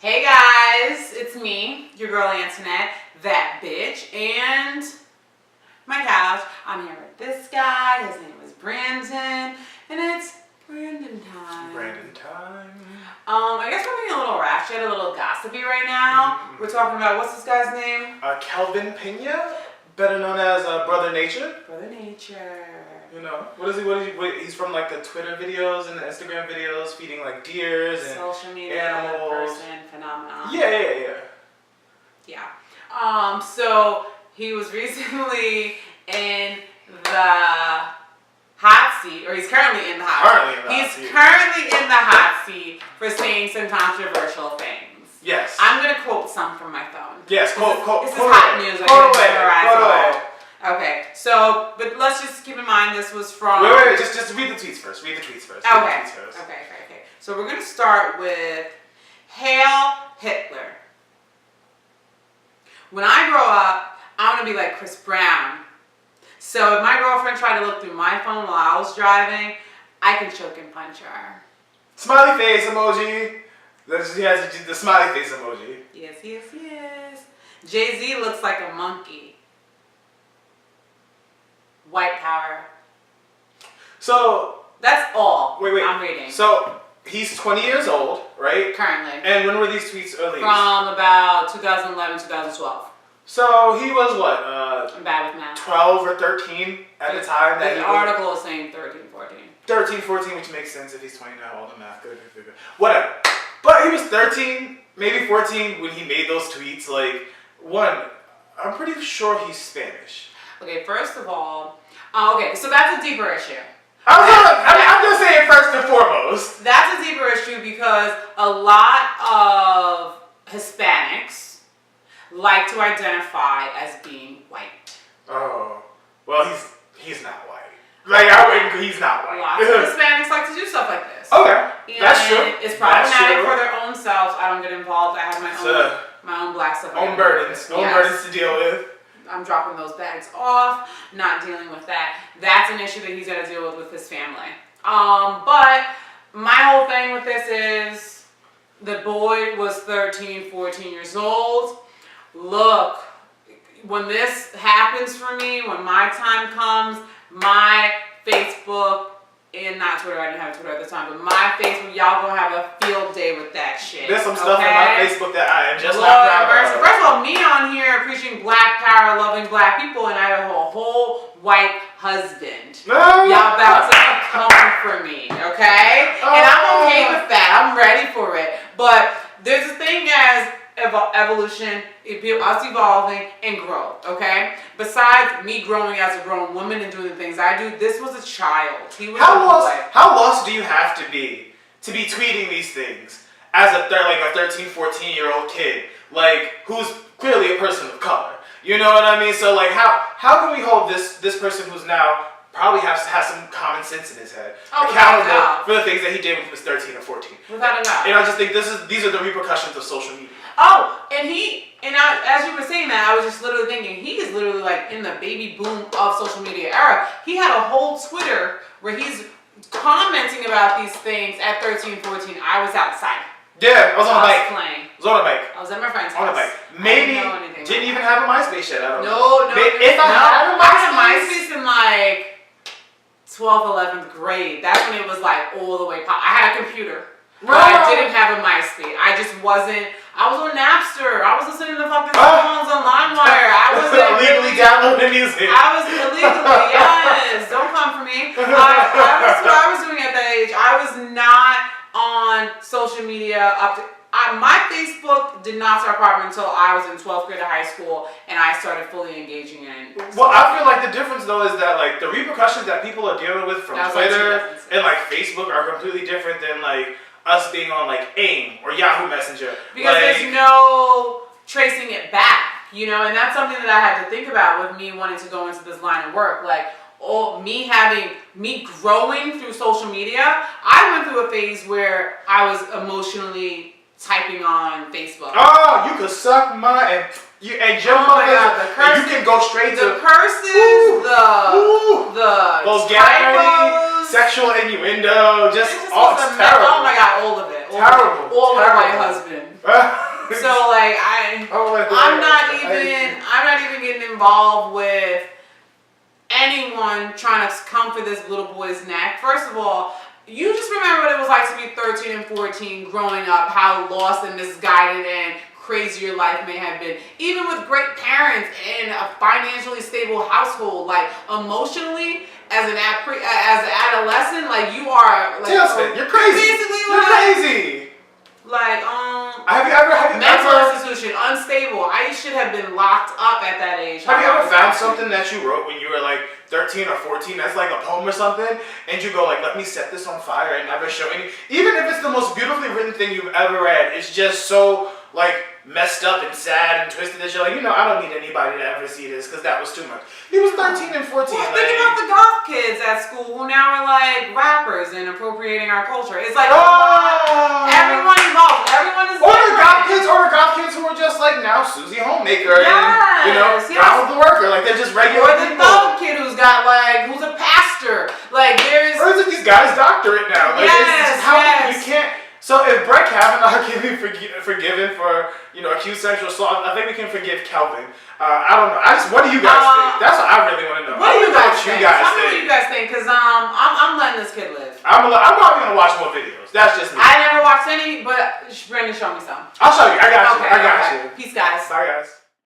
Hey guys, it's me, your girl Antoinette, that bitch, and my couch. I'm here with this guy. His name is Brandon, and it's Brandon time. Brandon time. I guess we're being a little ratchet, a little gossipy right now. Mm-hmm. We're talking about, what's this guy's name? Kelvin Pena, better known as Brother Nature. Brother Nature. You know, what is he? He's from like the Twitter videos and the Instagram videos, feeding like deers and social media animals. Person phenomenon. Yeah. So he was recently in the hot seat, or he's currently in the hot seat. He's currently in the hot seat for saying some controversial things. Yes. I'm gonna quote some from my phone. Yes, quote. This is hot news. Quote away. Okay, so, but let's just keep in mind this was from... Wait, just read the tweets first. Okay. So we're going to start with Hail Hitler. When I grow up, I want to be like Chris Brown. So if my girlfriend tried to look through my phone while I was driving, I can choke and punch her. Smiley face emoji. He has the smiley face emoji. Yes. Jay-Z looks like a monkey. White power. So that's all. Wait. I'm reading. So he's 20 years old, right? Currently. And when were these tweets released? From about 2011, 2012. So he was what? I'm bad with math. 12 or 13 at the time. The article is saying 13, 14. 13, 14, which makes sense if he's 20 now. All the math, good. Whatever. But he was 13, maybe 14 when he made those tweets. Like, one, I'm pretty sure he's Spanish. Okay, first of all, so that's a deeper issue. I'm just saying first and foremost. That's a deeper issue because a lot of Hispanics like to identify as being white. Oh, well, he's not white. He's not white. Lots of Hispanics like to do stuff like this. Okay, that's true. It's problematic for their own selves. I don't get involved. I have my own black stuff. Own burdens to deal with. I'm dropping those bags off, not dealing with that. That's an issue that he's got to deal with his family. But my whole thing with this is the boy was 13, 14 years old. Look, when this happens for me, when my time comes, my Facebook, and not Twitter, I didn't have Twitter at the time, but my Facebook, y'all gonna have a field day with that shit. There's some stuff on my Facebook that I am just not proud of. First of all, me on here preaching black power, loving black people, and I have a whole white husband. Y'all about to come for me, okay? And I'm okay with that. I'm ready for it. But there's a thing as evolution, us evolving and growth, okay? Besides me growing as a grown woman and doing the things I do, this was a child. He was How lost do you have to be tweeting these things as a 13, 14-year-old kid, who's clearly a person of color? You know what I mean? So how can we hold this person who's now probably has some common sense in his head accountable for the things that he did when he was 13 or 14? Without a doubt. And I just think these are the repercussions of social media. As you were saying that, I was just literally thinking, he is literally in the baby boom of social media era. He had a whole Twitter where he's commenting about these things at 13, 14. I was outside. Yeah, I was on a bike. Playing. I was on a bike. I was at my friend's house. On a bike. Maybe didn't even have a MySpace yet. I don't know. If I had a MySpace in 12th, 11th grade. That's when it was all the way pop. I had a computer. But I didn't have a MySpace. I was on Napster. I was listening to fucking songs on LimeWire. I was illegally downloading music. I was illegally, yes. Don't come for me. That's what I was doing at that age. I was not on social media my Facebook did not start popping until I was in 12th grade of high school, and I started fully engaging in. Well, I feel like the difference though is that the repercussions that people are dealing with from Twitter and Facebook are completely different than us being on AIM or Yahoo Messenger. Because there's no tracing it back, and that's something that I had to think about with me wanting to go into this line of work. Me growing through social media, I went through a phase where I was emotionally typing on Facebook. Oh, you could suck my your mother. The curses, you can go straight to the curses, the vulgarity, sexual innuendo, just all terrible. Oh my god, all of it. Terrible. Or with my Terrible. husband. So like I'm not even getting involved with anyone trying to come for this little boy's neck. First of all, you just remember what it was like to be 13 and 14 growing up, how lost and misguided and crazy your life may have been. Even with great parents in a financially stable household, like emotionally, as an adolescent, like you are like you're crazy. Basically, you're crazy. Like have you ever mental institution, unstable. I should have been locked up at that age. Have you ever found something that you wrote when you were like 13 or 14 that's like a poem or something, and you go like, let me set this on fire and never show any, even if it's the most beautifully written thing you've ever read, it's just so like messed up and sad and twisted that you're like, I don't need anybody to ever see this because that was too much. He was 13 and 14. Well, think about the goth kids at school who now are like rappers and appropriating our culture. It's like everyone involved. Everyone is or the goth kids who are just like now Susie Homemaker and Donald the Worker. Like they're just regular or the people. thug kid who's a pastor. Like there's or is it these guys doctorate now? Like it's just how you can't. So if Brett Kavanaugh can be forgiven for accused sexual assault, I think we can forgive Kelvin. I don't know. What do you guys think? That's what I really want to know. What do you guys think? Tell me think. what you guys think, because I'm letting this kid live. I'm probably gonna watch more videos. That's just me. I never watched any, but Brandon, show me some. I'll show you. I got you. Okay, I got you. Peace, guys. Bye, guys.